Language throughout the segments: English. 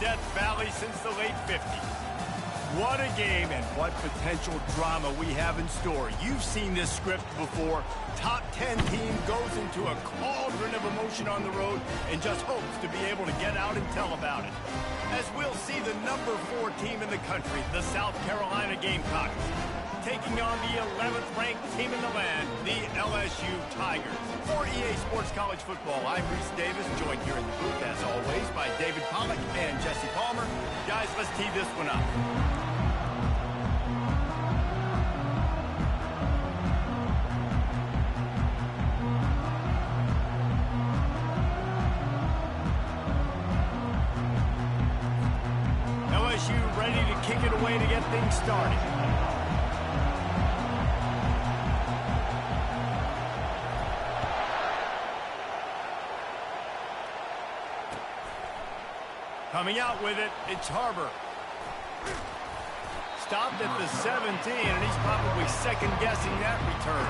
Death Valley since the late 50s. What a game and what potential drama we have in store. You've seen this script before. Top 10 team goes into a cauldron of emotion on the road and just hopes to be able to get out and tell about it. As we'll see the number 4 team in the country, the South Carolina Gamecocks, taking on the 11th ranked team in the land, the LSU Tigers. For EA Sports College Football, I'm Reese Davis, joined here in the booth, as always, by David Pollack and Jesse Palmer. Guys, let's tee this one up. LSU ready to kick it away to get things started. Coming out with it, it's Harbor. Stopped at the 17, and he's probably second-guessing that return.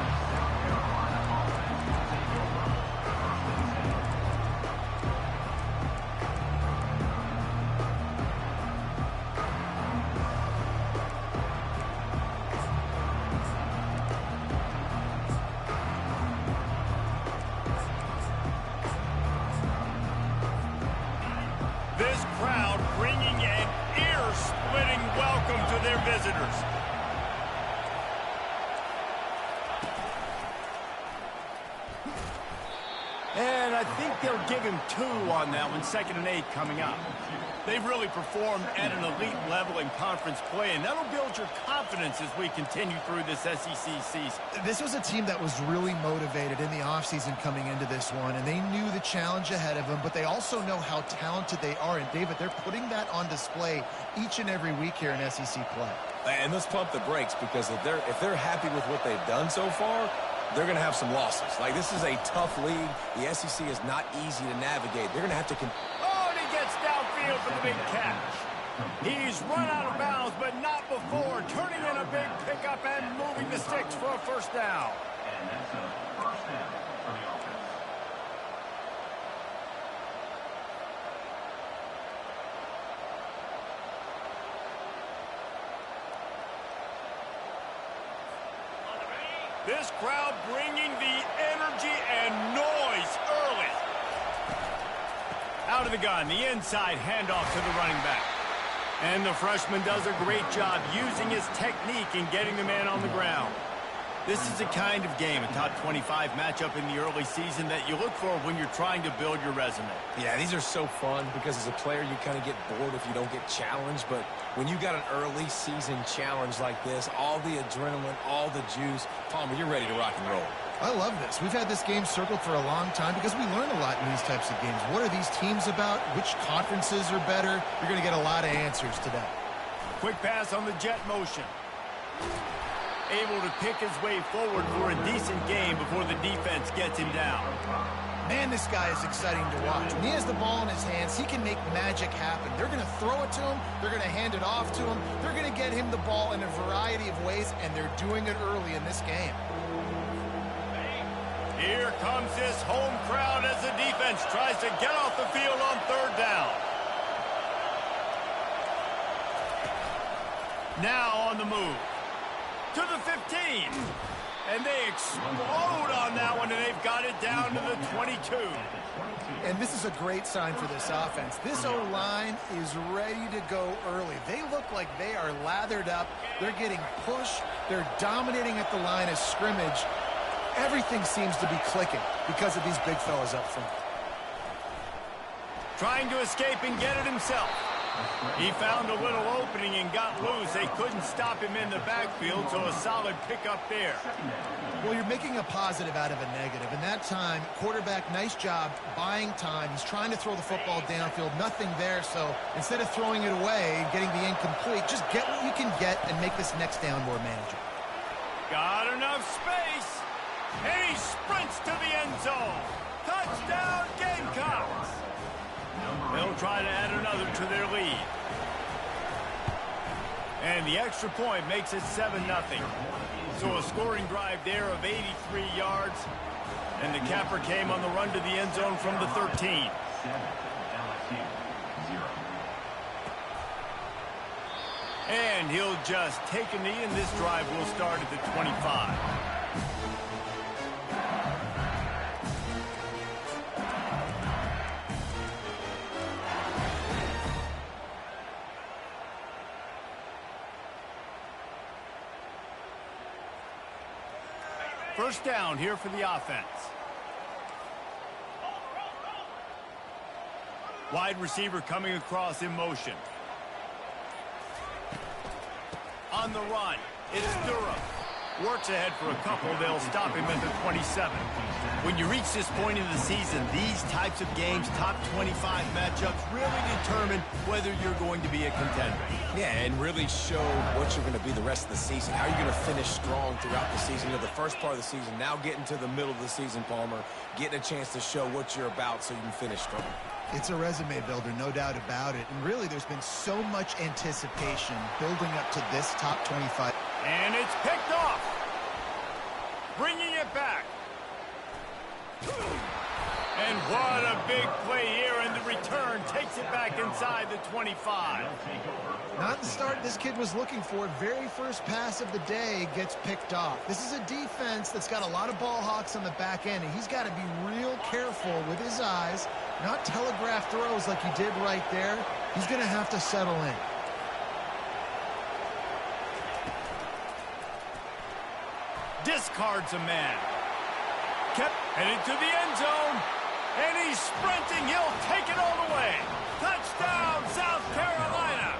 This crowd bringing an ear-splitting welcome to their visitors. And I think they'll give him 2 on that one, 2nd and 8 coming up. They've really performed at an elite level in conference play, and that'll build your confidence as we continue through this SEC season. This was a team that was really motivated in the offseason coming into this one, and they knew the challenge ahead of them, but they also know how talented they are. And, David, they're putting that on display each and every week here in SEC play. And let's pump the brakes, because if they're happy with what they've done so far, they're going to have some losses. Like, this is a tough league. The SEC is not easy to navigate. They're going to have to... Oh, and he gets downfield for the big catch. He's run out of bounds, but not before. Turning in a big pickup and moving the sticks for a first down. And that's a first down for the offense. This crowd bringing the energy and noise early. Out of the gun, the inside handoff to the running back. And the freshman does a great job using his technique and getting the man on the ground. This is a kind of game, a top 25 matchup in the early season that you look for when you're trying to build your resume. Yeah, these are so fun because as a player, you kind of get bored if you don't get challenged. But when you got an early season challenge like this, all the adrenaline, all the juice, Palmer, you're ready to rock and roll. I love this. We've had this game circled for a long time because we learn a lot in these types of games. What are these teams about? Which conferences are better? You're going to get a lot of answers today. Quick pass on the jet motion. Able to pick his way forward for a decent game before the defense gets him down. Man, this guy is exciting to watch. When he has the ball in his hands, he can make magic happen. They're going to throw it to him. They're going to hand it off to him. They're going to get him the ball in a variety of ways, and they're doing it early in this game. Here comes this home crowd as the defense tries to get off the field on 3rd down. Now on the move. To the 15. And they explode on that one, and they've got it down to the 22. And this is a great sign for this offense. This O-line is ready to go early. They look like they are lathered up. They're getting pushed. They're dominating at the line of scrimmage. Everything seems to be clicking because of these big fellas up front. Trying to escape and get it himself. He found a little opening and got loose. They couldn't stop him in the backfield, so a solid pickup there. Well, you're making a positive out of a negative. And that time, quarterback, nice job buying time. He's trying to throw the football downfield. Nothing there, so instead of throwing it away and getting the incomplete, just get what you can get and make this next down more manageable. Got enough space. And he sprints to the end zone. Touchdown, Gamecocks. They'll try to add another to their lead. And the extra point makes it 7-0. So a scoring drive there of 83 yards. And the capper came on the run to the end zone from the 13. And he'll just take a knee, and this drive will start at the 25. First down here for the offense. Wide receiver coming across in motion. On the run, it is Durham. Works ahead for a couple. They'll stop him at the 27. When you reach this point in the season, these types of games, top 25 matchups, really determine whether you're going to be a contender. Yeah, and really show what you're going to be the rest of the season. How are you going to finish strong throughout the season? You know, the first part of the season, now getting to the middle of the season, Palmer, getting a chance to show what you're about so you can finish strong. It's a resume builder, no doubt about it. And really, there's been so much anticipation building up to this top 25. And it's picked off. Bringing it back. And what a big play here, and the return takes it back inside the 25. Not the start this kid was looking for. Very first pass of the day gets picked off. This is a defense that's got a lot of ball hawks on the back end, and he's got to be real careful with his eyes, not telegraph throws like he did right there. He's going to have to settle in. Discards a man. Kept headed to the end zone. And he's sprinting. He'll take it all the way. Touchdown, South Carolina.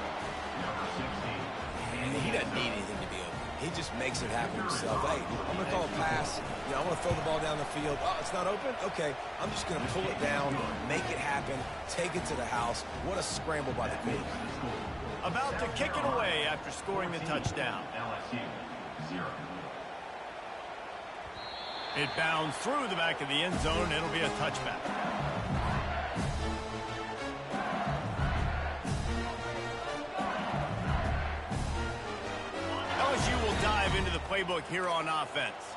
And he doesn't need anything to be open. He just makes it happen himself. Hey, I'm going to call a pass. You know, I'm going to throw the ball down the field. Oh, it's not open? Okay. I'm just going to pull it down, make it happen, take it to the house. What a scramble by the quarterback. About to kick it away after scoring the touchdown. LSU 0. It bounds through the back of the end zone. It'll be a touchback. LSU will dive into the playbook here on offense.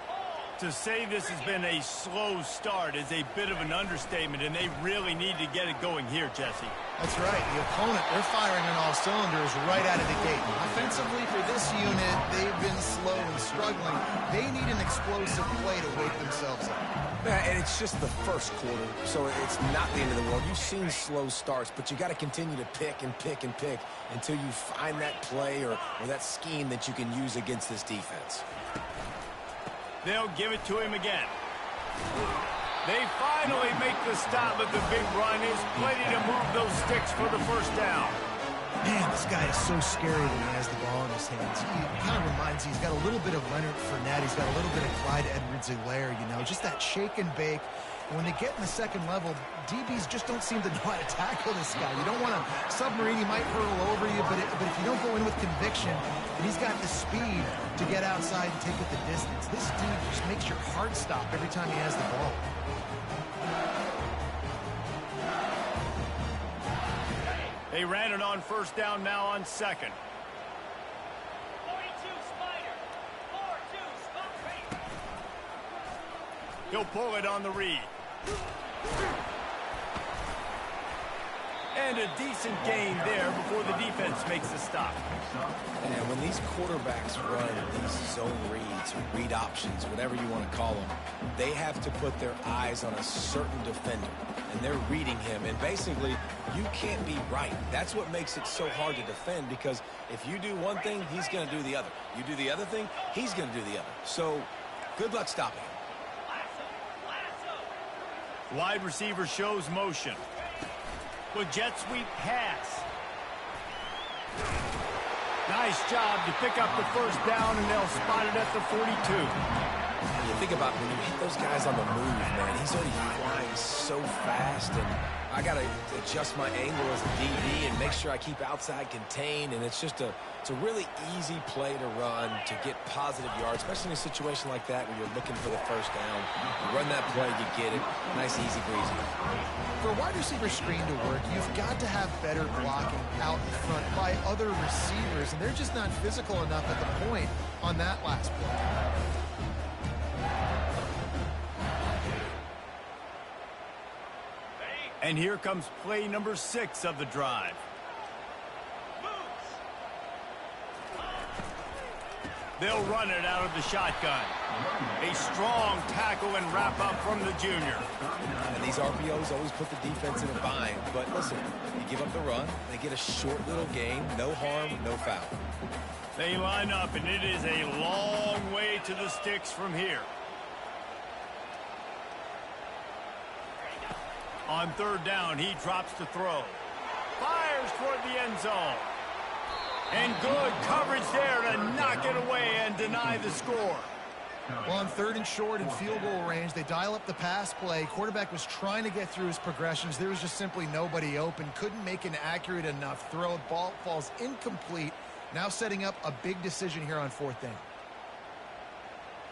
To say this has been a slow start is a bit of an understatement, and they really need to get it going here, Jesse. That's right. The opponent, they're firing on all cylinders right out of the gate. Offensively, for this unit, they've been slow and struggling. They need an explosive play to wake themselves up. Yeah, and it's just the first quarter, so it's not the end of the world. You've seen slow starts, but you got to continue to pick and pick and pick until you find that play or that scheme that you can use against this defense. They'll give it to him again. They finally make the stop, but the big run is plenty to move those sticks for the first down. Man, this guy is so scary when he has the ball in his hands. He kind of reminds me, he's got a little bit of Leonard Fournette. He's got a little bit of Clyde Edwards-Helaire, you know, just that shake and bake. And when they get in the second level, DBs just don't seem to know how to tackle this guy. You don't want to submarine. He might hurtle over you, but if you don't go in with conviction, and he's got the speed to get outside and take it the distance. This dude just makes your heart stop every time he has the ball. They ran it on first down, now on second. 42 Spider. 4-2 Spider. He'll pull it on the read. And a decent gain there before the defense makes the stop. And when these quarterbacks run these zone reads, read options, whatever you want to call them, they have to put their eyes on a certain defender, and they're reading him. And basically, you can't be right. That's what makes it so hard to defend, because if you do one thing, he's going to do the other. You do the other thing, he's going to do the other. So good luck stopping him. Wide receiver shows motion. With jet sweep pass. Nice job to pick up the first down, and they'll spot it at the 42. You think about when you hit those guys on the move, man, he's already flying so fast, and I got to adjust my angle as a DB and make sure I keep outside contained, and it's a really easy play to run to get positive yards, especially in a situation like that where you're looking for the first down. You run that play, you get it. Nice, easy breezy. For a wide receiver screen to work, you've got to have better blocking out in front by other receivers, and they're just not physical enough at the point on that last play. And here comes play number 6 of the drive. They'll run it out of the shotgun. A strong tackle and wrap up from the junior. And these RPOs always put the defense in a bind. But listen, you give up the run, they get a short little gain, no harm, no foul. They line up, and it is a long way to the sticks from here. On third down, he drops to throw. Fires toward the end zone. And good coverage there to knock it away and deny the score. Well, on third and short and field goal range, they dial up the pass play. Quarterback was trying to get through his progressions. There was just simply nobody open. Couldn't make an accurate enough throw. Ball falls incomplete. Now setting up a big decision here on fourth down.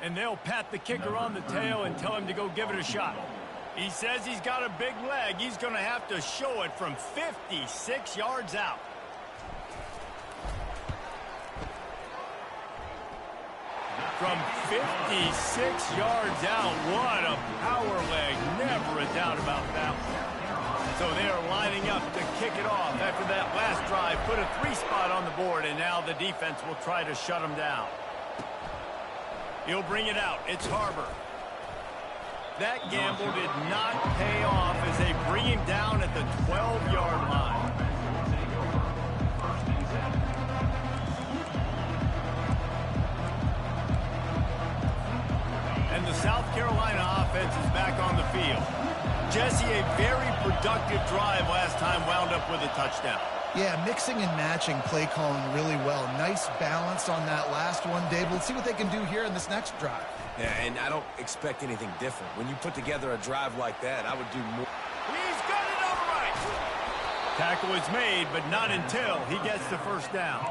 And they'll pat the kicker on the tail and tell him to go give it a shot. He says he's got a big leg. He's going to have to show it from 56 yards out. From 56 yards out, what a power leg. Never a doubt about that one. So they are lining up to kick it off after that last drive. Put a 3-spot on the board, and now the defense will try to shut them down. He'll bring it out. It's Harbor. That gamble did not pay off as they bring him down at the 12-yard line. And the South Carolina offense is back on the field. Jesse, a very productive drive last time wound up with a touchdown. Yeah, mixing and matching play calling really well. Nice balance on that last one, Dave. Let's see what they can do here in this next drive. Yeah, and I don't expect anything different. When you put together a drive like that, I would do more. He's got it all right. Tackle is made, but not until he gets the first down.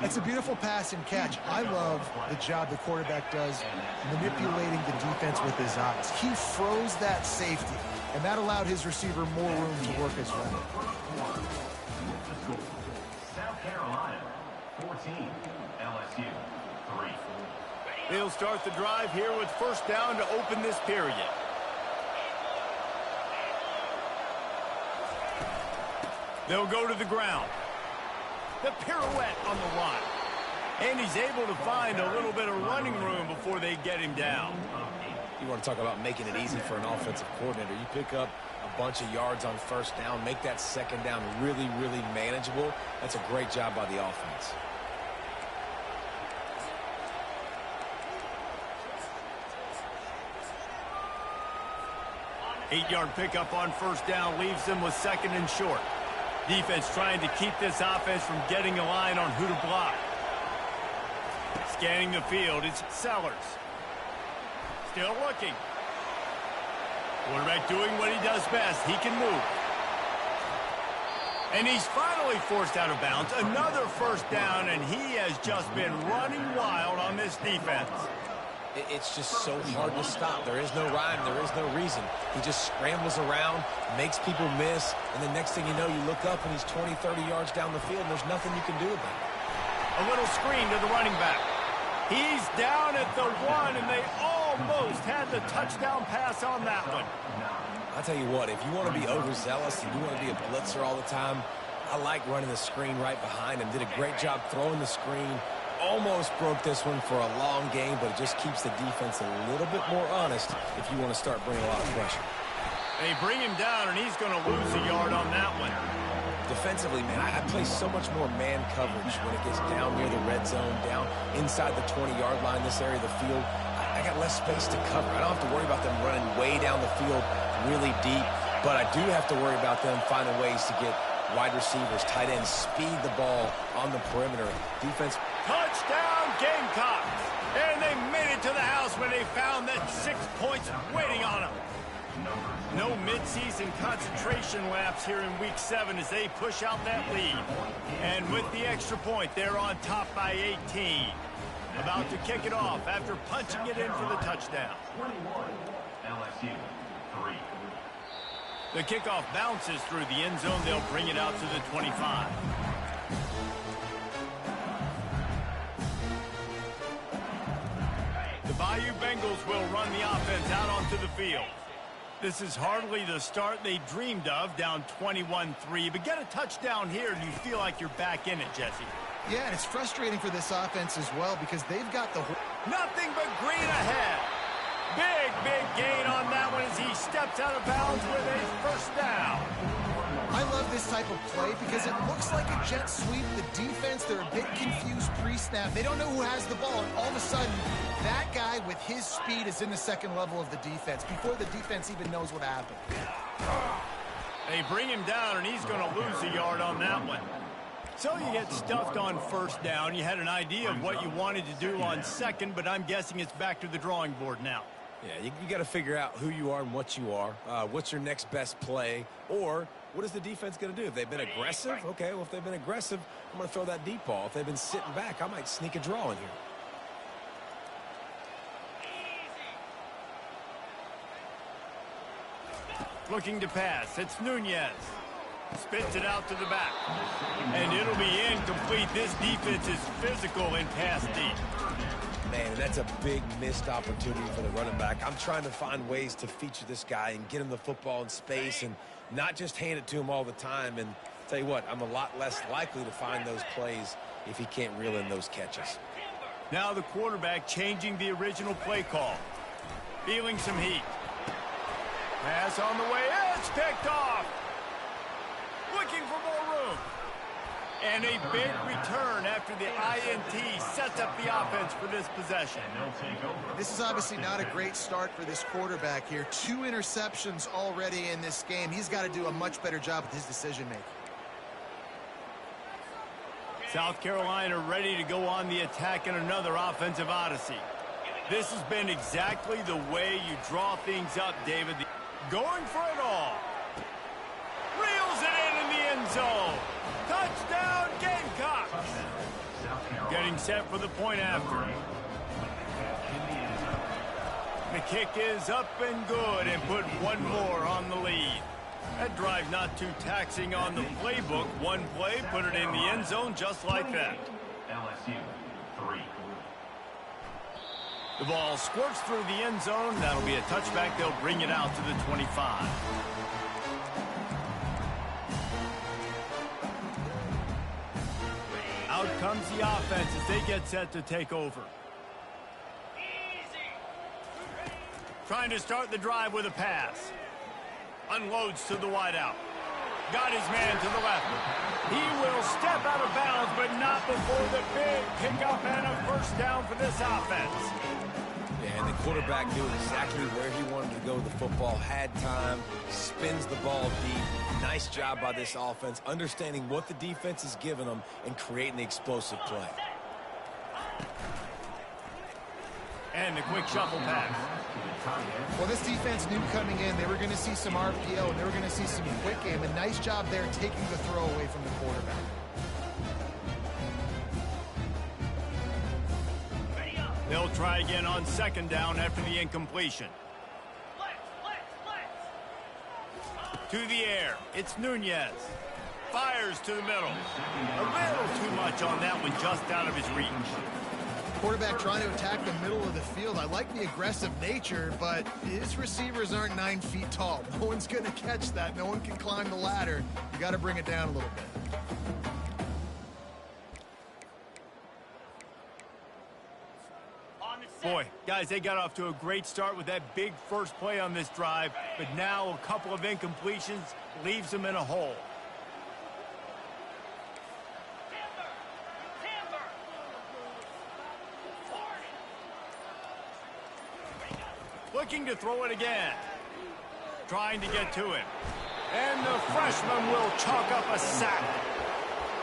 That's a beautiful pass and catch. I love the job the quarterback does manipulating the defense with his eyes. He froze that safety, and that allowed his receiver more room to work his way. South Carolina, 14, LSU, 3. They'll start the drive here with first down to open this period. They'll go to the ground. The pirouette on the line. And he's able to find a little bit of running room before they get him down. You want to talk about making it easy for an offensive coordinator. You pick up a bunch of yards on first down, make that second down really, really manageable. That's a great job by the offense. Eight-yard pickup on first down leaves them with second and short. Defense trying to keep this offense from getting a line on who to block. Scanning the field, it's Sellers. Still looking. Quarterback doing what he does best. He can move. And he's finally forced out of bounds. Another first down, and he has just been running wild on this defense. It's just so hard to stop. There is no rhyme. There is no reason. He just scrambles around, makes people miss, and the next thing you know, you look up and he's 20, 30 yards down the field, and there's nothing you can do about it. A little screen to the running back. He's down at the 1, and they almost had the touchdown pass on that one. I'll tell you what, if you want to be overzealous and you want to be a blitzer all the time, I like running the screen right behind him. Did a great job throwing the screen. Almost broke this one for a long game, but it just keeps the defense a little bit more honest if you want to start bringing a lot of pressure. They bring him down, and he's going to lose a yard on that one. Defensively, man, I play so much more man coverage when it gets down near the red zone, down inside the 20-yard line, this area of the field. I got less space to cover. I don't have to worry about them running way down the field really deep, but I do have to worry about them finding ways to get wide receivers, tight ends, speed the ball on the perimeter. Defense. Touchdown, Gamecocks! And they made it to the house when they found that 6 points waiting on them. No midseason concentration laps here in Week 7 as they push out that lead. And with the extra point, they're on top by 18. About to kick it off after punching it in for the touchdown. 21, LSU, 3. The kickoff bounces through the end zone. They'll bring it out to the 25. The Bayou Bengals will run the offense out onto the field. This is hardly the start they dreamed of, down 21-3. But get a touchdown here and you feel like you're back in it, Jesse. Yeah, and it's frustrating for this offense as well because they've got the... Nothing but green ahead. Big gain on that one as he steps out of bounds with a first down. I love this type of play because it looks like a jet sweep. The defense, they're a bit confused pre-snap. They don't know who has the ball, and all of a sudden, that guy with his speed is in the second level of the defense before the defense even knows what happened. They bring him down, and he's going to lose a yard on that one. So you get stuffed on first down. You had an idea of what you wanted to do on second, but I'm guessing it's back to the drawing board now. Yeah, you got to figure out who you are and what you are. What's your next best play? Or what is the defense going to do? If they've been aggressive, okay, well, if they've been aggressive, I'm going to throw that deep ball. If they've been sitting back, I might sneak a draw in here. Looking to pass. It's Nunez. Spits it out to the back. And it'll be incomplete. This defense is physical and pass deep. Man, that's a big missed opportunity for the running back. I'm trying to find ways to feature this guy and get him the football in space and not just hand it to him all the time. And tell you what, I'm a lot less likely to find those plays if he can't reel in those catches. Now the quarterback changing the original play call. Feeling some heat. Pass on the way. It's picked off. Looking for more room. And a big return after the INT sets up the offense for this possession. This is obviously not a great start for this quarterback here. 2 interceptions already in this game. He's got to do a much better job with his decision-making. South Carolina ready to go on the attack in another offensive odyssey. This has been exactly the way you draw things up, David. Going for it all. Reels it in the end zone. Touchdown, Gamecocks. Getting set for the point after. The kick is up and good and put one more on the lead. That drive not too taxing on the playbook. One play, put it in the end zone just like that. LSU 3. The ball squirts through the end zone. That'll be a touchback. They'll bring it out to the 25. Out comes the offense as they get set to take over. Trying to start the drive with a pass. Unloads to the wideout. Got his man to the left. He will step out of bounds, but not before the big pickup and a first down for this offense. Yeah, and the quarterback knew exactly where he wanted to go with the football, had time, spins the ball deep. Nice job by this offense, understanding what the defense is giving them and creating the explosive play. And the quick shuffle pass. Well, this defense knew coming in they were going to see some RPO and they were going to see some quick game. A nice job there taking the throw away from the quarterback. They'll try again on second down after the incompletion. To the air. It's Nunez. Fires to the middle. A little too much on that one, just out of his reach. Quarterback trying to attack the middle of the field. I like the aggressive nature, but his receivers aren't 9 feet tall. No one's going to catch that. No one can climb the ladder. You got to bring it down a little bit. Boy, guys, they got off to a great start with that big first play on this drive, but now a couple of incompletions leaves them in a hole. Looking to throw it again. Trying to get to him. And the freshman will chalk up a sack.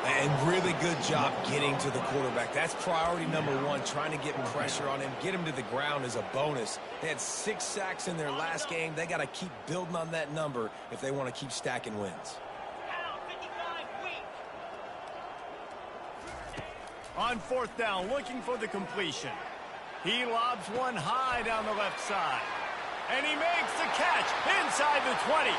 And really good job getting to the quarterback. That's priority number 1, trying to get pressure on him. Get him to the ground is a bonus. They had 6 sacks in their last game. They got to keep building on that number if they want to keep stacking wins. On fourth down, looking for the completion. He lobs one high down the left side. And he makes the catch inside the 20.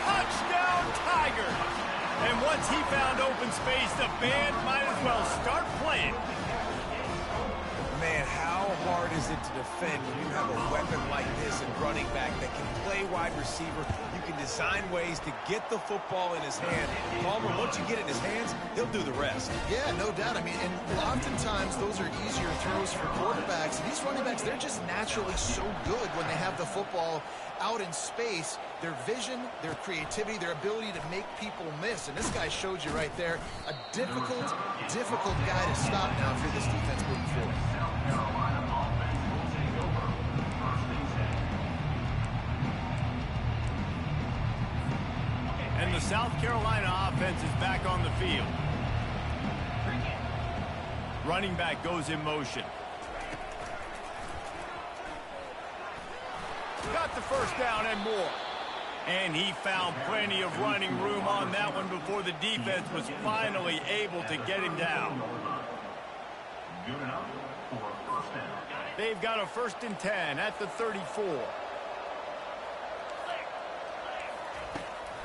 Touchdown, Tigers! And once he found open space, the band might as well start playing. Man, how hard is it to defend when you have a weapon like this in running back that can play wide receiver? You can design ways to get the football in his hand. Palmer, once you get it in his hands, he'll do the rest. Yeah, no doubt. I mean, and oftentimes those are easier throws for quarterbacks. These running backs, they're just naturally so good when they have the football out in space. Their vision, their creativity, their ability to make people miss. And this guy showed you right there, a difficult guy to stop now for this defense moving forward. And the South Carolina offense is back on the field. Running back goes in motion. Got the first down and more. And he found plenty of running room on that one before the defense was finally able to get him down. They've got a 1st and 10 at the 34.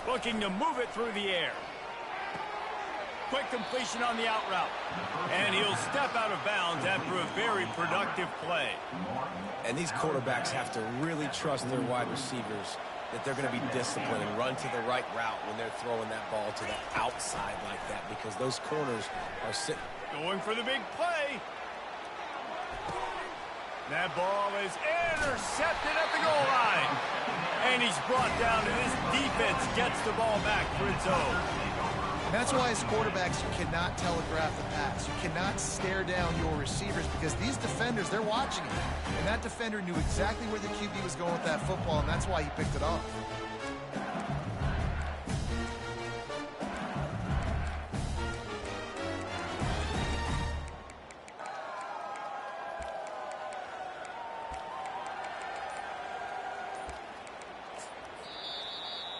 Looking to move it through the air. Quick completion on the out route. And he'll step out of bounds after a very productive play. And these quarterbacks have to really trust their wide receivers that they're going to be disciplined and run to the right route when they're throwing that ball to the outside like that, because those corners are sitting. Going for the big play. That ball is intercepted at the goal line. And he's brought down, and this defense gets the ball back for its own. And that's why as quarterbacks, you cannot telegraph the pass. You cannot stare down your receivers because these defenders, they're watching it. And that defender knew exactly where the QB was going with that football, and that's why he picked it off.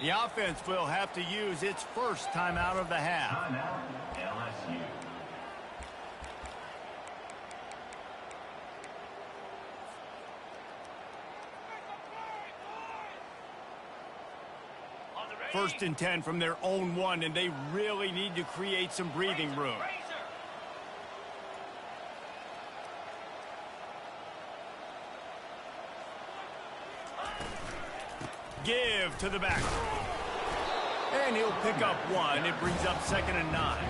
The offense will have to use its first timeout of the half. LSU. First and 10 from their own 1, and they really need to create some breathing room. Give to the back. And he'll pick up 1. It brings up 2nd and 9.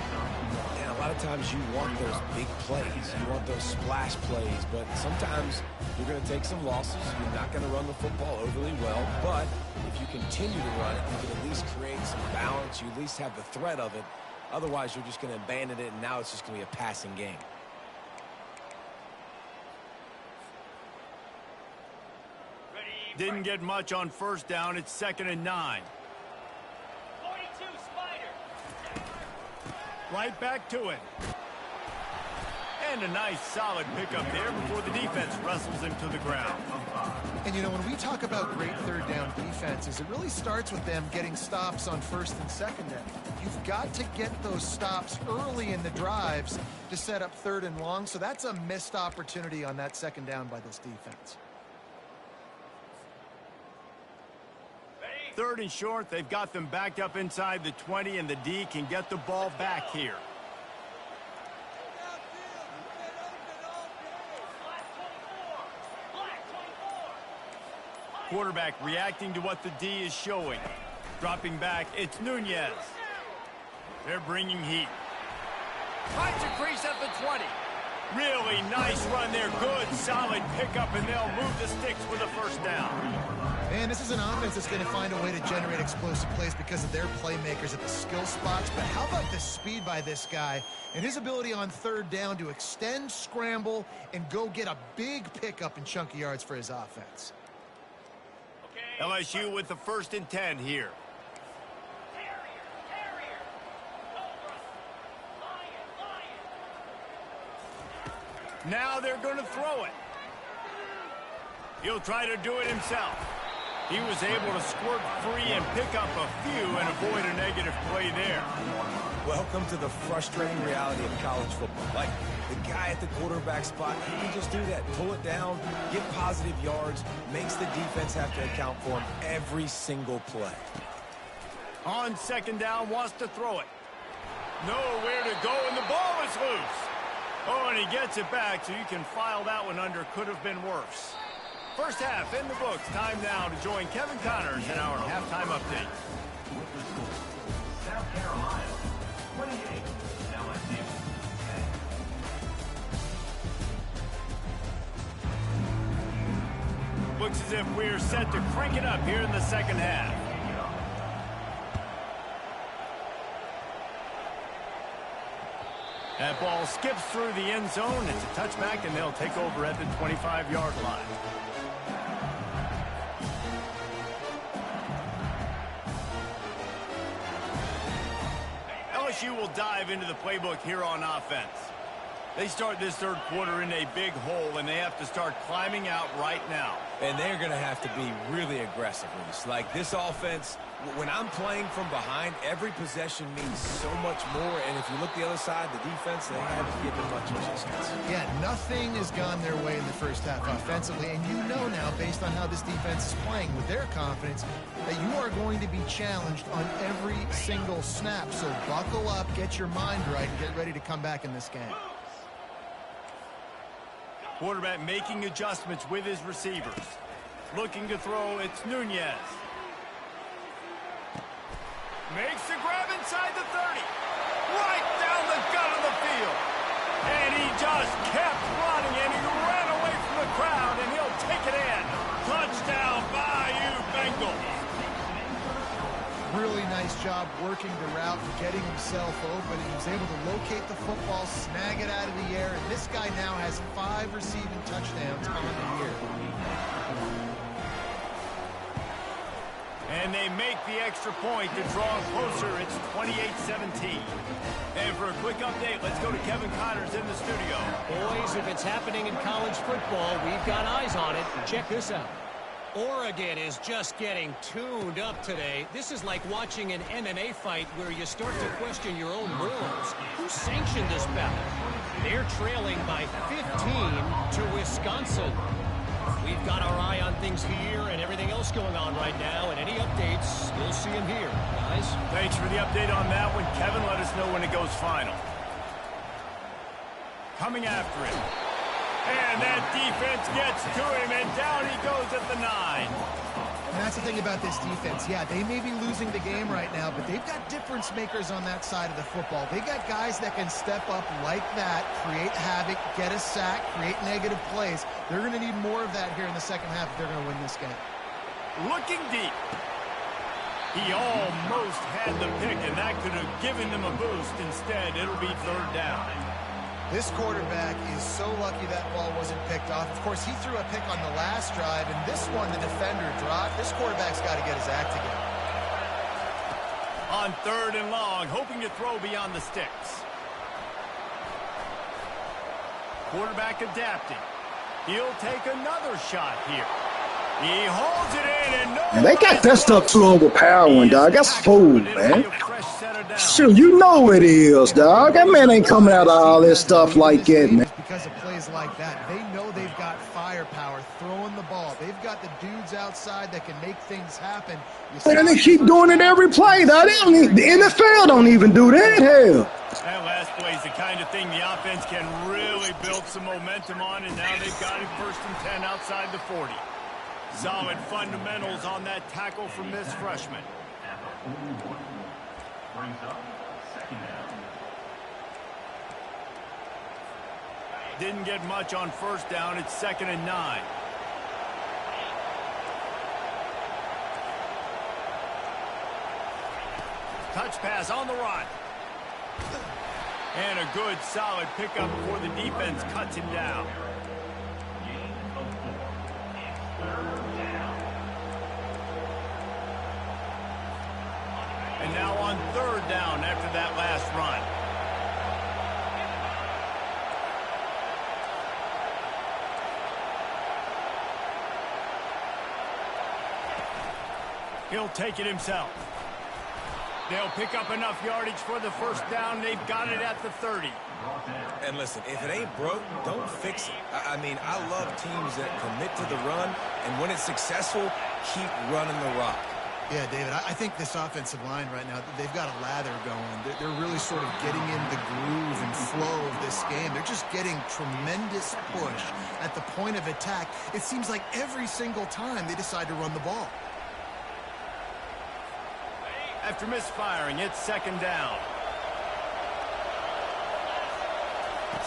And a lot of times you want those big plays. You want those splash plays. But sometimes you're going to take some losses. You're not going to run the football overly well. But if you continue to run it, you can at least create some balance. You at least have the threat of it. Otherwise, you're just going to abandon it, and now it's just going to be a passing game. Didn't get much on 1st down. It's 2nd and 9. 42, Spider. Right back to it. And a nice solid pickup there before the defense wrestles him to the ground. And, you know, when we talk about great 3rd down defenses, it really starts with them getting stops on 1st and 2nd down. You've got to get those stops early in the drives to set up 3rd and long, so that's a missed opportunity on that 2nd down by this defense. 3rd and short, they've got them backed up inside the 20, and the D can get the ball back here. Quarterback reacting to what the D is showing. Dropping back, it's Nunez. They're bringing heat. Finds a crease at the 20. Really nice run there. Good, solid pickup, and they'll move the sticks with a 1st down. Man, this is an offense that's going to find a way to generate explosive plays because of their playmakers at the skill spots. But how about the speed by this guy and his ability on 3rd down to extend, scramble, and go get a big pickup in chunky yards for his offense? LSU with the 1st and 10 here. Now they're going to throw it. He'll try to do it himself. He was able to squirt free and pick up a few and avoid a negative play there. Welcome to the frustrating reality of college football. Like, the guy at the quarterback spot, he can just do that. Pull it down, get positive yards, makes the defense have to account for him every single play. On 2nd down, wants to throw it. Nowhere to go, and the ball is loose. Oh, and he gets it back, so you can file that one under could have been worse. First half in the books. Time now to join Kevin Connors in our halftime update. South Carolina, 28, LSU, 10. Looks as if we're set to crank it up here in the second half. That ball skips through the end zone. It's a touchback, and they'll take over at the 25-yard line. LSU will dive into the playbook here on offense. They start this third quarter in a big hole, and they have to start climbing out right now. And they're going to have to be really aggressive with this. Like this offense, when I'm playing from behind, every possession means so much more. And if you look the other side, the defense, they haven't given much resistance. Yeah, nothing has gone their way in the first half offensively. And you know now, based on how this defense is playing with their confidence, that you are going to be challenged on every single snap. So buckle up, get your mind right, and get ready to come back in this game. Quarterback making adjustments with his receivers. Looking to throw, it's Nunez. Makes the grab inside the 30. Right down the gut of the field. And he just kept running, and he ran away from the crowd, and he'll take it in. Touchdown, Bayou Bengals. Really nice job working the route and getting himself open. He was able to locate the football, snag it out of the air, and this guy now has 5 receiving touchdowns on the year. And they make the extra point to draw closer. It's 28-17. And for a quick update, let's go to Kevin Connors in the studio. Boys, if it's happening in college football, we've got eyes on it. Check this out. Oregon is just getting tuned up today. This is like watching an MMA fight where you start to question your own morals. Who sanctioned this bout? They're trailing by 15 to Wisconsin. We've got our eye on things here and everything else going on right now, and any updates, you'll see them here, guys. Thanks for the update on that one, Kevin. Let us know when it goes final. Coming after him. And that defense gets to him, and down he goes at the 9. And that's the thing about this defense. Yeah, they may be losing the game right now, but they've got difference makers on that side of the football. They got guys that can step up like that, create havoc, get a sack, create negative plays. They're going to need more of that here in the second half if they're going to win this game. Looking deep. He almost had the pick, and that could have given them a boost. Instead, it'll be third down. This quarterback is so lucky that ball wasn't picked off. Of course, he threw a pick on the last drive, and this one the defender dropped. This quarterback's got to get his act together. On third and long, hoping to throw beyond the sticks. Quarterback adapting. He'll take another shot here. He holds it in, and no. And they got that stuff too overpowering, dog. That's food, man. Shoot, you know it is, dog. That man ain't coming out of all this stuff like that, man. Because of plays like that, they know they've got firepower throwing the ball. They've got the dudes outside that can make things happen. And they keep doing it every play, dog. They don't even, the NFL don't even do that, hell. That last play is the kind of thing the offense can really build some momentum on, and now they've got it 1st and 10 outside the 40. Solid fundamentals on that tackle from this freshman. Brings up second down. Didn't get much on first down. It's 2nd and 9. Touch pass on the run. And a good, solid pickup before the defense cuts him down. Gain of 4. It's third down. And now on third down after that last run. He'll take it himself. They'll pick up enough yardage for the first down. They've got it at the 30. And listen, if it ain't broke, don't fix it. I mean, I love teams that commit to the run, and when it's successful, keep running the rock. Yeah, David, I think this offensive line right now, they've got a lather going. They're really sort of getting in the groove and flow of this this game. They're just getting tremendous push at the point of attack. It seems like every single time they decide to run the ball. After misfiring, it's second down.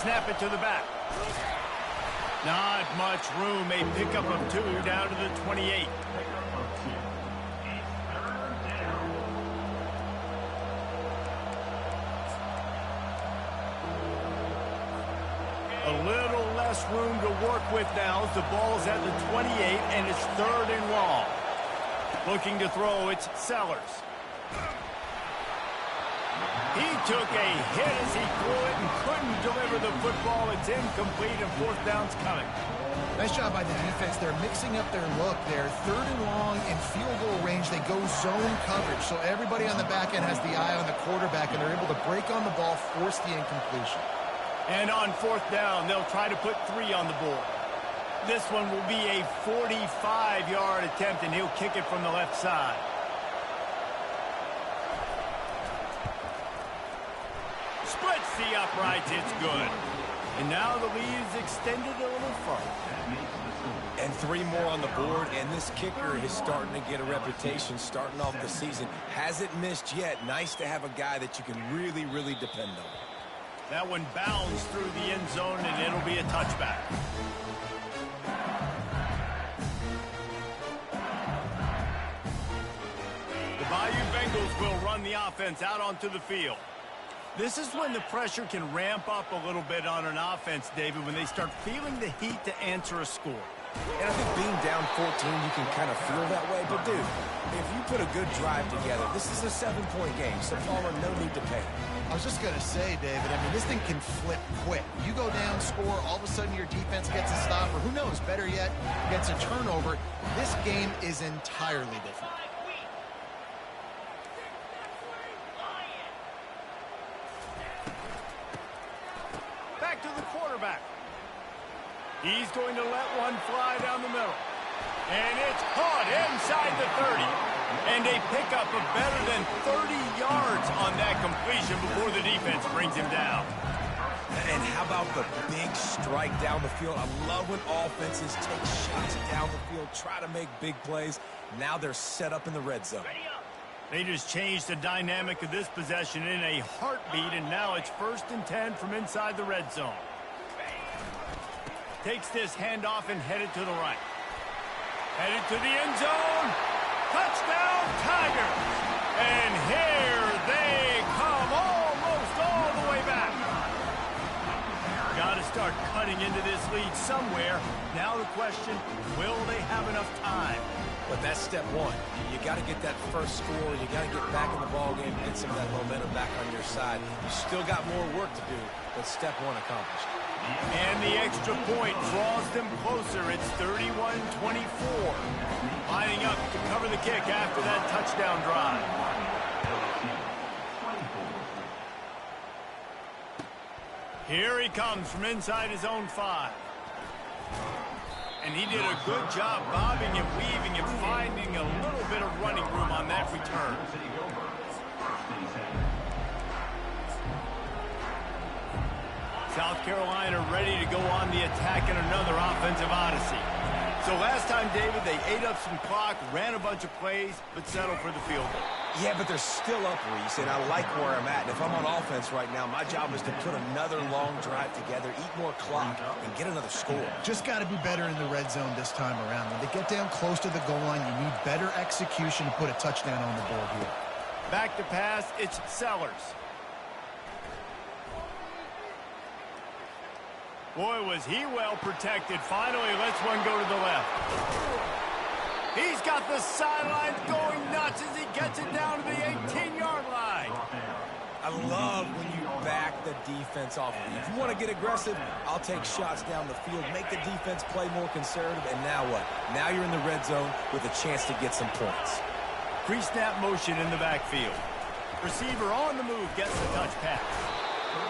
Snap it to the back. Not much room. A pickup of 2 down to the 28. A little less room to work with now as the ball's at the 28 and it's 3rd and long. Looking to throw, it's Sellers. He took a hit as he threw it and couldn't deliver the football. It's incomplete and 4th down's coming. Nice job by the defense. They're mixing up their look there. 3rd and long in field goal range. They go zone coverage. So everybody on the back end has the eye on the quarterback, and they're able to break on the ball, force the incompletion. And on 4th down, they'll try to put 3 on the board. This one will be a 45-yard attempt, and he'll kick it from the left side. Splits the uprights, it's good. And now the lead is extended a little further. And 3 more on the board, and this kicker is starting to get a reputation starting off the season. Hasn't missed yet. Nice to have a guy that you can really, really depend on. That one bounds through the end zone, and it'll be a touchback. The Bayou Bengals will run the offense out onto the field. This is when the pressure can ramp up a little bit on an offense, David, when they start feeling the heat to answer a score. And I think being down 14, you can kind of feel that way. But, dude, if you put a good drive together, this is a 7-point game, so Palmer, no need to panic. I was just going to say, David, I mean, this thing can flip quick. You go down, score, all of a sudden your defense gets a stop, or who knows, better yet, gets a turnover. This game is entirely different. Back to the quarterback. He's going to let one fly down the middle. And it's caught inside the 30. And a pickup of better than 30 yards on that completion before the defense brings him down. And how about the big strike down the field? I love when offenses take shots down the field, try to make big plays. Now they're set up in the red zone. They just changed the dynamic of this possession in a heartbeat, and now it's 1st and 10 from inside the red zone. Takes this handoff and headed to the right. Headed to the end zone. Touchdown, Tigers! And here they come, almost all the way back. Got to start cutting into this lead somewhere. Now the question, will they have enough time? But that's step 1. You got to get that first score. You got to get back in the ballgame, get some of that momentum back on your side. You still got more work to do, but step 1 accomplished. And the extra point draws them closer. It's 31-24. Lining up to cover the kick after that touchdown drive. Here he comes from inside his own 5. And he did a good job bobbing and weaving and finding a little bit of running room on that return. South Carolina ready to go on the attack in another offensive odyssey. So last time, David, they ate up some clock, ran a bunch of plays, but settled for the field goal. Yeah, but they're still up, Reese, and I like where I'm at. And if I'm on offense right now, my job is to put another long drive together, eat more clock, and get another score. Just got to be better in the red zone this time around. When they get down close to the goal line, you need better execution to put a touchdown on the board here. Back to pass, it's Sellers. Boy, was he well protected. Finally lets one go to the left. He's got the sidelines going nuts as he gets it down to the 18-yard line. I love when you back the defense off. If you want to get aggressive, I'll take shots down the field, make the defense play more conservative, and now what? Now you're in the red zone with a chance to get some points. Pre-snap motion in the backfield. Receiver on the move gets the touch pass.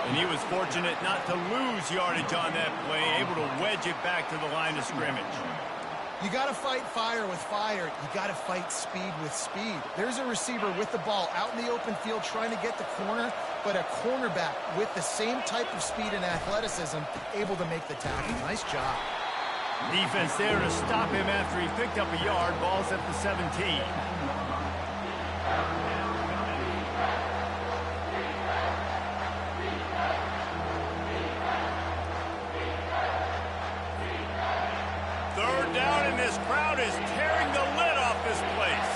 And he was fortunate not to lose yardage on that play, able to wedge it back to the line of scrimmage. You got to fight fire with fire. You got to fight speed with speed. There's a receiver with the ball out in the open field trying to get the corner. but a cornerback with the same type of speed and athleticism able to make the tackle. Nice job. Defense there to stop him after he picked up a yard. Ball's at the 17. Third down, and this crowd is tearing the lid off this place.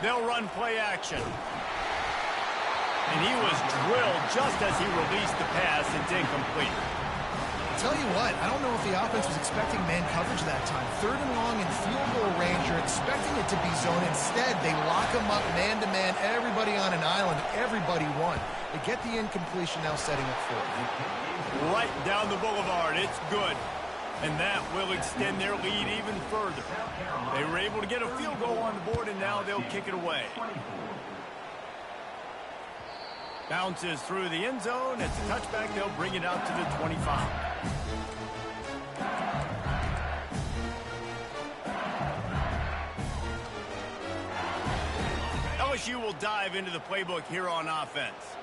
They'll run play action. And he was drilled just as he released the pass. It's incomplete. Tell you what, I don't know if the offense was expecting man coverage that time. Third and long in field goal range, you're expecting it to be zone. Instead, they lock him up man-to-man, everybody on an island, everybody won. They get the incompletion, now setting up for it. Right down the boulevard, it's good. And that will extend their lead even further. They were able to get a field goal on the board, and now they'll kick it away. Bounces through the end zone. It's a touchback. They'll bring it out to the 25. LSU will dive into the playbook here on offense.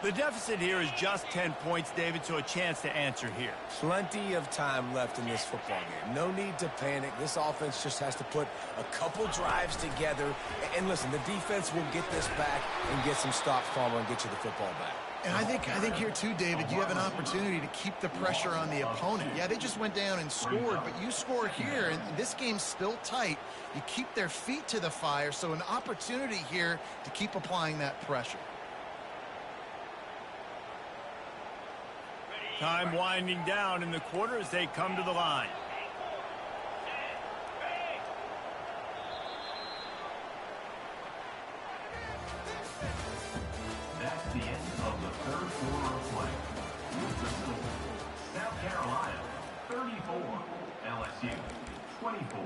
The deficit here is just 10 points, David, so a chance to answer here. Plenty of time left in this football game. No need to panic. This offense just has to put a couple drives together. And listen, the defense will get this back and get some stops, Palmer, and get you the football back. And I think here, too, David, you have an opportunity to keep the pressure on the opponent. Yeah, they just went down and scored, but you score here, and this game's still tight. You keep their feet to the fire, so an opportunity here to keep applying that pressure. Time winding down in the quarter as they come to the line. That's the end of the third quarter of play. With the score, South Carolina 34, LSU 24.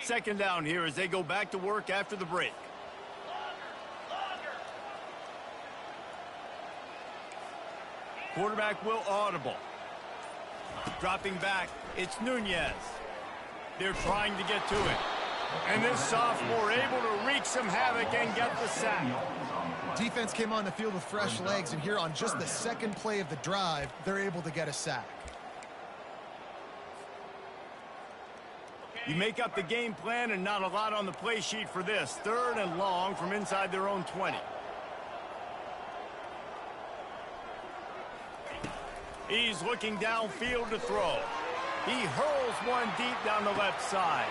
Second down here as they go back to work after the break. Quarterback will audible. Dropping back, it's Nunez. They're trying to get to it. And this sophomore able to wreak some havoc and get the sack. Defense came on the field with fresh legs, and here on just the second play of the drive, they're able to get a sack. You make up the game plan and not a lot on the play sheet for this. Third and long from inside their own 20. He's looking downfield to throw. He hurls one deep down the left side.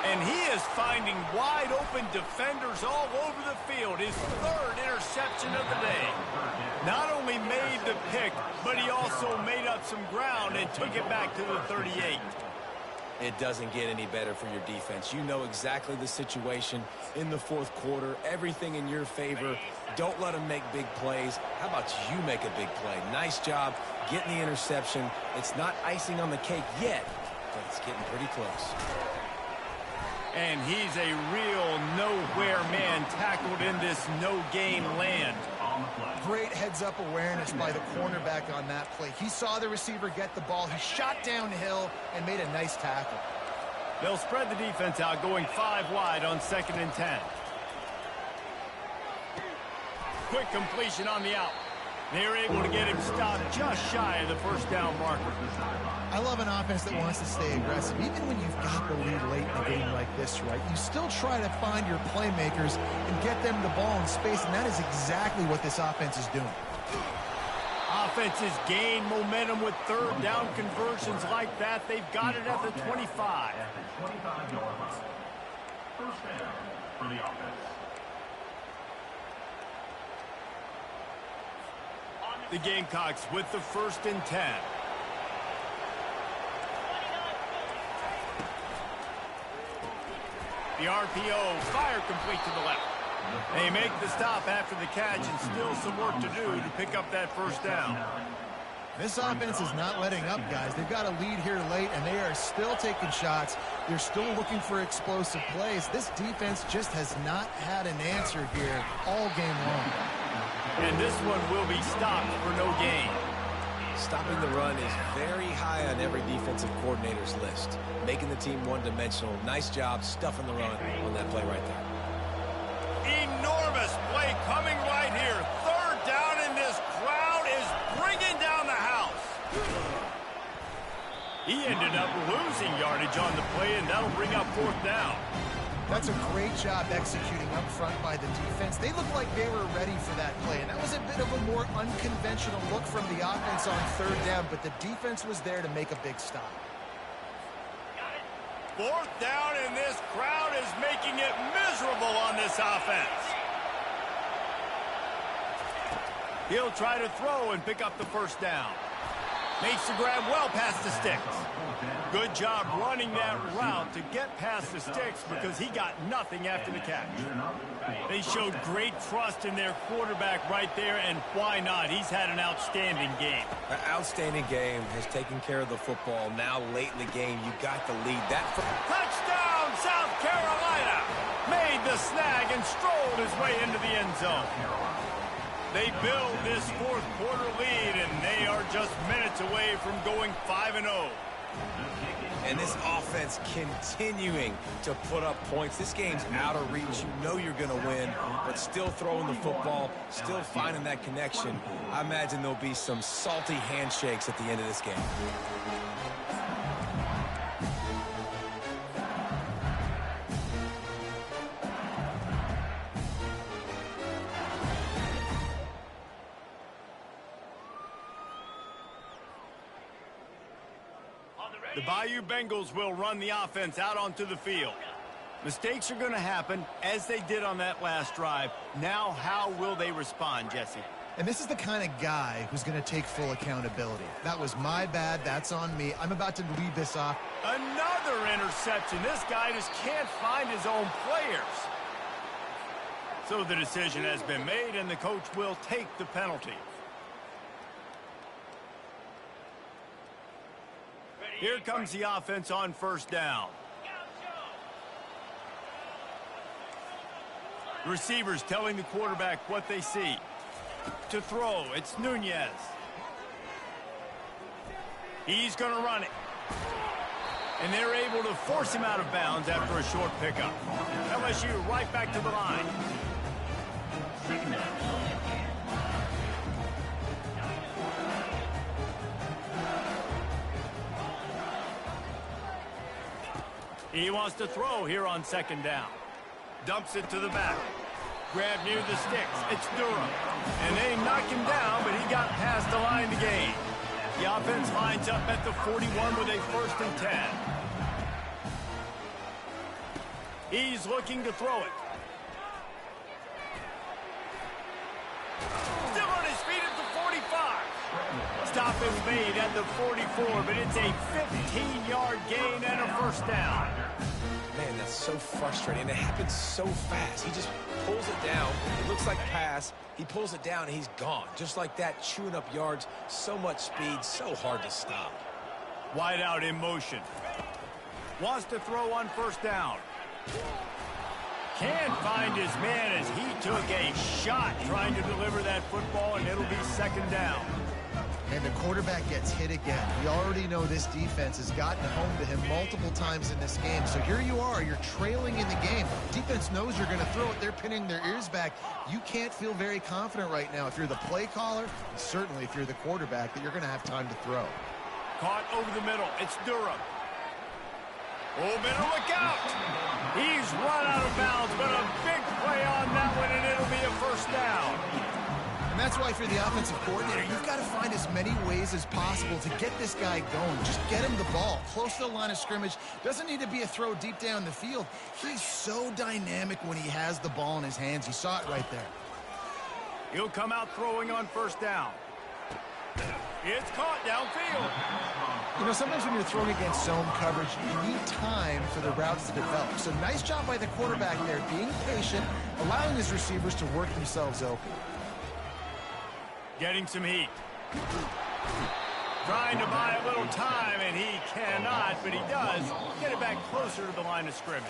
And he is finding wide open defenders all over the field. His third interception of the day. Not only made the pick, but he also made up some ground and took it back to the 38. It doesn't get any better for your defense. You know exactly the situation in the fourth quarter. Everything in your favor. Don't let them make big plays. How about you make a big play? Nice job getting the interception. It's not icing on the cake yet, but it's getting pretty close. And he's a real nowhere man tackled in this no-gain land. Great heads-up awareness by the cornerback on that play. He saw the receiver get the ball. He shot downhill and made a nice tackle. They'll spread the defense out, going 5 wide on 2nd and 10. Quick completion on the out. They're able to get him stopped just shy of the first down marker. I love an offense that wants to stay aggressive. Even when you've got the lead late in a game like this, right, you still try to find your playmakers and get them the ball in space, and that is exactly what this offense is doing. Offenses gain momentum with third down conversions like that. They've got it at the 25. At the 25-yard line. First down for the offense. The Gamecocks with the 1st and 10. The RPO, fire complete to the left. They make the stop after the catch, and still some work to do to pick up that first down. This offense is not letting up, guys. They've got a lead here late, and they are still taking shots. They're still looking for explosive plays. This defense just has not had an answer here all game long. And this one will be stopped for no gain. Stopping the run is very high on every defensive coordinator's list. Making the team one-dimensional. Nice job stuffing the run on that play right there. Enormous play coming right here. Third down, and this crowd is bringing down the house. He ended up losing yardage on the play, and that'll bring up fourth down. That's a great job executing up front by the defense. They looked like they were ready for that play, and that was a bit of a more unconventional look from the offense on third down, but the defense was there to make a big stop. Fourth down, and this crowd is making it miserable on this offense. He'll try to throw and pick up the first down. Makes the grab well past the sticks. Good job running that route to get past the sticks because he got nothing after the catch. They showed great trust in their quarterback right there, and why not? He's had an outstanding game. An outstanding game, has taken care of the football. Now late in the game, you got the lead. Touchdown, South Carolina! Made the snag and strolled his way into the end zone. They build this fourth quarter lead, and they are just minutes away from going 5-0. And this offense continuing to put up points. This game's out of reach. You know you're going to win, but still throwing the football, still finding that connection. I imagine there'll be some salty handshakes at the end of this game. The Bayou Bengals will run the offense out onto the field. Mistakes are going to happen, as they did on that last drive. Now, how will they respond, Jesse? And this is the kind of guy who's going to take full accountability. That was my bad. That's on me. I'm about to lead this off. Another interception. This guy just can't find his own players. So the decision has been made, and the coach will take the penalty. Here comes the offense on first down. Receivers telling the quarterback what they see. To throw, it's Nunez. He's going to run it. And they're able to force him out of bounds after a short pickup. LSU right back to the line. He wants to throw here on second down. Dumps it to the back. Grab near the sticks. It's Durham. And they knock him down, but he got past the line to gain. The offense lines up at the 41 with a 1st and 10. He's looking to throw it. Still on his feet at the 45. Stop is made at the 44, but it's a 15-yard gain and a first down. Man, that's so frustrating. It happens so fast. He just pulls it down. It looks like pass. He pulls it down, and he's gone. Just like that, chewing up yards. So much speed, so hard to stop. Wide out in motion. Wants to throw on first down. Can't find his man as he took a shot trying to deliver that football, and it'll be second down. And the quarterback gets hit again. We already know this defense has gotten home to him multiple times in this game. So here you are, you're trailing in the game. Defense knows you're going to throw it. They're pinning their ears back. You can't feel very confident right now if you're the play caller, and certainly if you're the quarterback, that you're going to have time to throw. Caught over the middle. It's Durham. Oh, better look out. He's run out of bounds, but a big play on that one, and it'll be a first down. And that's why, for the offensive coordinator, you've got to find as many ways as possible to get this guy going. Just get him the ball close to the line of scrimmage. Doesn't need to be a throw deep down the field. He's so dynamic when he has the ball in his hands. You saw it right there. He'll come out throwing on first down. It's caught downfield. You know, sometimes when you're throwing against zone coverage, you need time for the routes to develop. So nice job by the quarterback there, being patient, allowing his receivers to work themselves open. Getting some heat. Trying to buy a little time, and he cannot, but he does get it back closer to the line of scrimmage.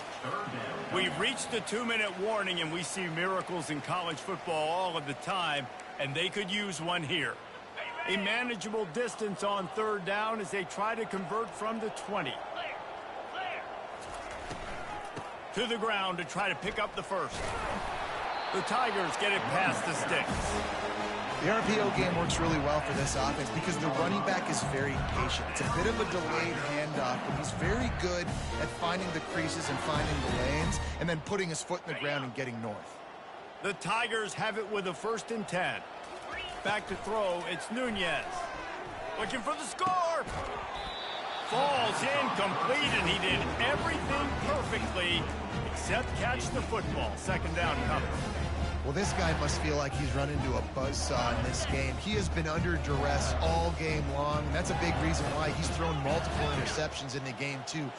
We've reached the 2-minute warning, and we see miracles in college football all of the time, and they could use one here. A manageable distance on third down as they try to convert from the 20. To the ground to try to pick up the first. The Tigers get it past the sticks. The RPO game works really well for this offense because the running back is very patient. It's a bit of a delayed handoff, but he's very good at finding the creases and finding the lanes and then putting his foot in the ground and getting north. The Tigers have it with a 1st and 10. Back to throw, it's Nunez. Looking for the score. Falls incomplete, and he did everything perfectly except catch the football. 2nd down coming. Well, this guy must feel like he's run into a buzzsaw in this game. He has been under duress all game long, and that's a big reason why he's thrown multiple interceptions in the game, too.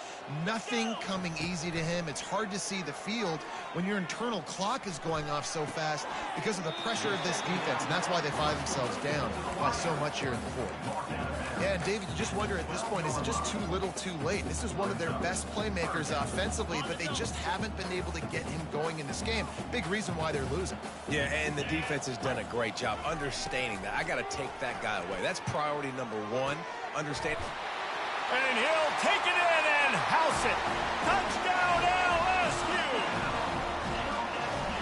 Nothing coming easy to him. It's hard to see the field when your internal clock is going off so fast because of the pressure of this defense, and that's why they find themselves down by so much here in the 4th. Yeah, and David, you just wonder at this point, is it just too little too late? This is one of their best playmakers offensively, but they just haven't been able to get him going in this game. Big reason why they're losing. Yeah, and the defense has done a great job understanding that. I got to take that guy away. That's priority number 1, understand. And he'll take it in and house it. Touchdown, LSU!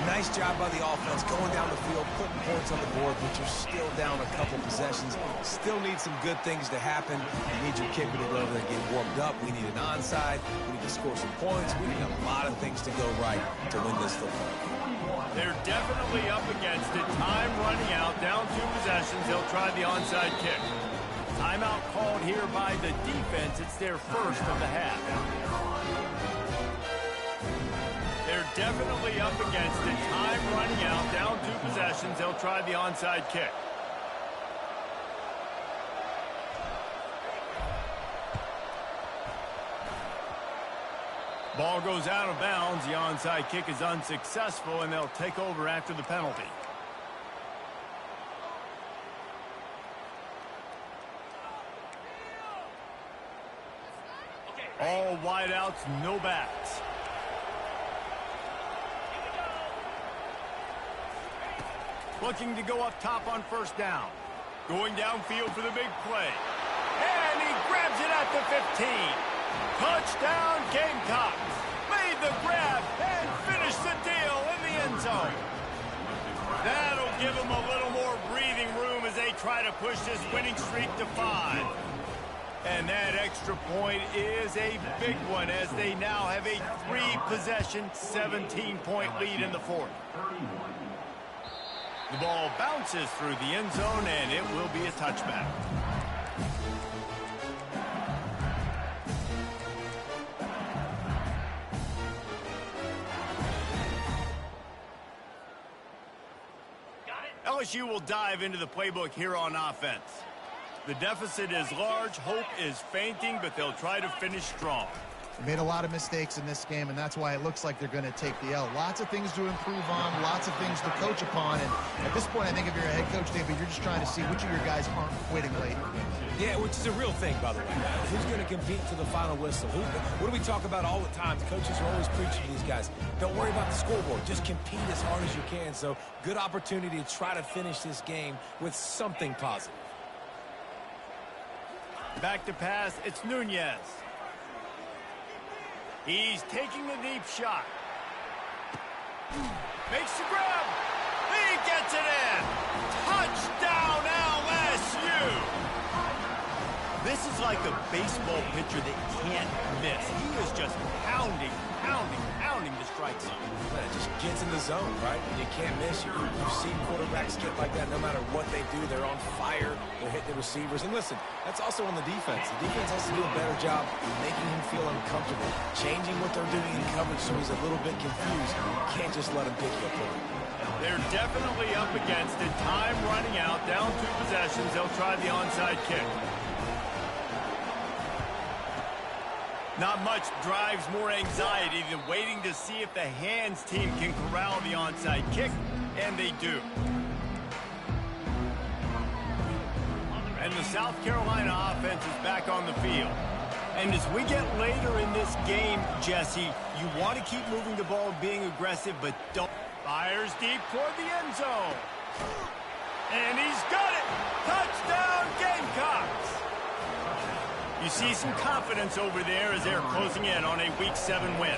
Nice job by the offense going down the field, putting points on the board, but you're still down a couple possessions. Still need some good things to happen. You need your kicker to go over there and get warmed up. We need an onside. We need to score some points. We need a lot of things to go right to win this football game. They're definitely up against it. Time running out, down 2 possessions. They'll try the onside kick. Timeout called here by the defense. It's their first of the half. They're definitely up against it. Time running out, down 2 possessions. They'll try the onside kick. Ball goes out of bounds. The onside kick is unsuccessful, and they'll take over after the penalty. All wideouts, no backs. Looking to go up top on 1st down. Going downfield for the big play. And he grabs it at the 15. Touchdown, Gamecocks. Made the grab and finished the deal in the end zone. That'll give them a little more breathing room as they try to push this winning streak to 5. And that extra point is a big one as they now have a 3-possession, 17-point lead in the 4th. The ball bounces through the end zone, and it will be a touchback. LSU will dive into the playbook here on offense. The deficit is large, hope is fainting, but they'll try to finish strong. They made a lot of mistakes in this game, and that's why it looks like they're going to take the L. Lots of things to improve on, lots of things to coach upon, and at this point, I think if you're a head coach, David, you're just trying to see which of your guys aren't quitting late. Yeah, which is a real thing, by the way. Who's going to compete to the final whistle? What do we talk about all the time? The coaches are always preaching to these guys. Don't worry about the scoreboard. Just compete as hard as you can. So, good opportunity to try to finish this game with something positive. Back to pass, it's Nunez. He's taking the deep shot. Makes the grab. He gets it in. Touchdown, LSU. This is like a baseball pitcher that can't miss. He is just pounding the strike zone. It just gets in the zone, right? And you can't miss. You've seen quarterbacks get like that no matter what they do. They're on fire. They're hitting the receivers. And listen, that's also on the defense. The defense has to do a better job making him feel uncomfortable, changing what they're doing in coverage so he's a little bit confused. You can't just let him pick you apart. They're definitely up against it. Time running out. Down 2 possessions. They'll try the onside kick. Not much drives more anxiety than waiting to see if the hands team can corral the onside kick, and they do. And the South Carolina offense is back on the field. And as we get later in this game, Jesse, you want to keep moving the ball, being aggressive, but don't. Fires deep toward the end zone. And he's got it! Touchdown, Gamecocks! You see some confidence over there as they're closing in on a Week 7 win.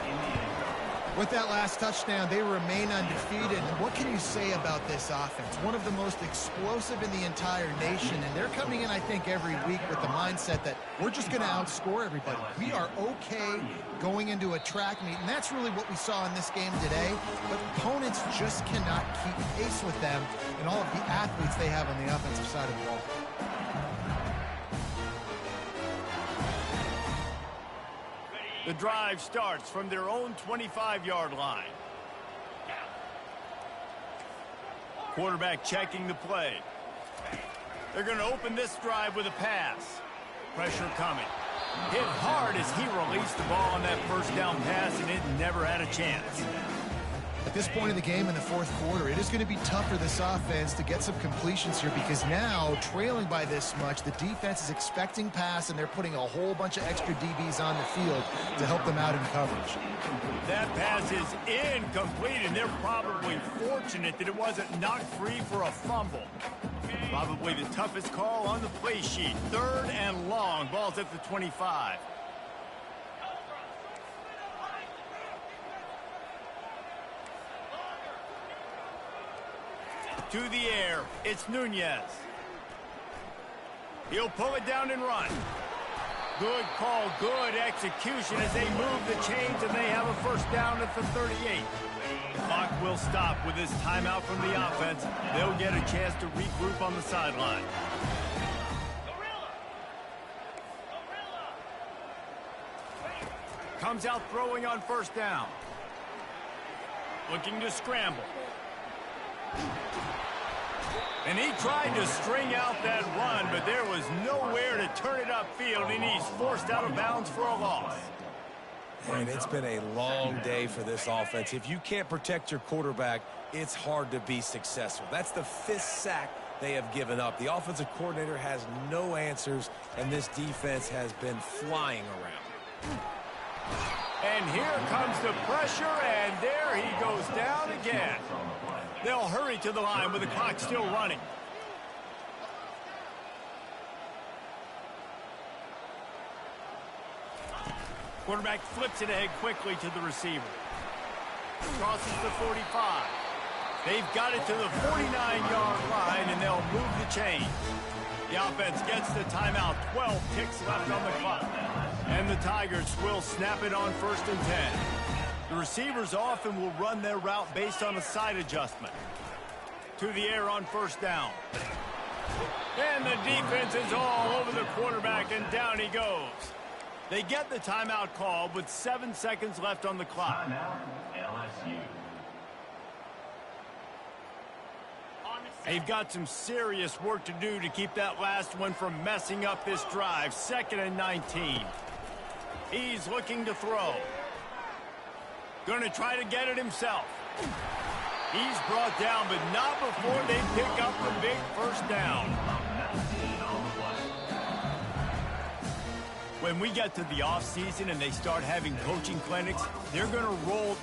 With that last touchdown, they remain undefeated. What can you say about this offense? One of the most explosive in the entire nation, and they're coming in, I think, every week with the mindset that we're just going to outscore everybody. We are okay going into a track meet, and that's really what we saw in this game today. But opponents just cannot keep pace with them and all of the athletes they have on the offensive side of the ball. The drive starts from their own 25-yard line. Quarterback checking the play. They're going to open this drive with a pass. Pressure coming. Hit hard as he released the ball on that first down pass, and it never had a chance. At this point in the game in the fourth quarter, it is going to be tough for this offense to get some completions here because now, trailing by this much, the defense is expecting pass, and they're putting a whole bunch of extra DBs on the field to help them out in coverage. That pass is incomplete, and they're probably fortunate that it wasn't knocked free for a fumble. Probably the toughest call on the play sheet. 3rd and long. Ball's at the 25. To the air, it's Nunez. He'll pull it down and run. Good call, good execution as they move the chains, and they have a first down at the 38. The clock will stop with this timeout from the offense. They'll get a chance to regroup on the sideline. Comes out throwing on first down. Looking to scramble. And he tried to string out that run, but there was nowhere to turn it upfield, and he's forced out of bounds for a loss. And it's been a long day for this offense. If you can't protect your quarterback, it's hard to be successful. That's the 5th sack they have given up. The offensive coordinator has no answers, and this defense has been flying around. And here comes the pressure, and there he goes down again. They'll hurry to the line with the clock still running. Quarterback flips it ahead quickly to the receiver. Crosses the 45. They've got it to the 49-yard line, and they'll move the chain. The offense gets the timeout. 12 ticks left on the clock. And the Tigers will snap it on 1st and 10. The receivers often will run their route based on a side adjustment. To the air on first down. And the defense is all over the quarterback, and down he goes. They get the timeout called with 7 seconds left on the clock. They've got some serious work to do to keep that last one from messing up this drive. 2nd and 19. He's looking to throw. Going to try to get it himself. He's brought down, but not before they pick up the big first down. When we get to the offseason and they start having coaching clinics, they're going to roll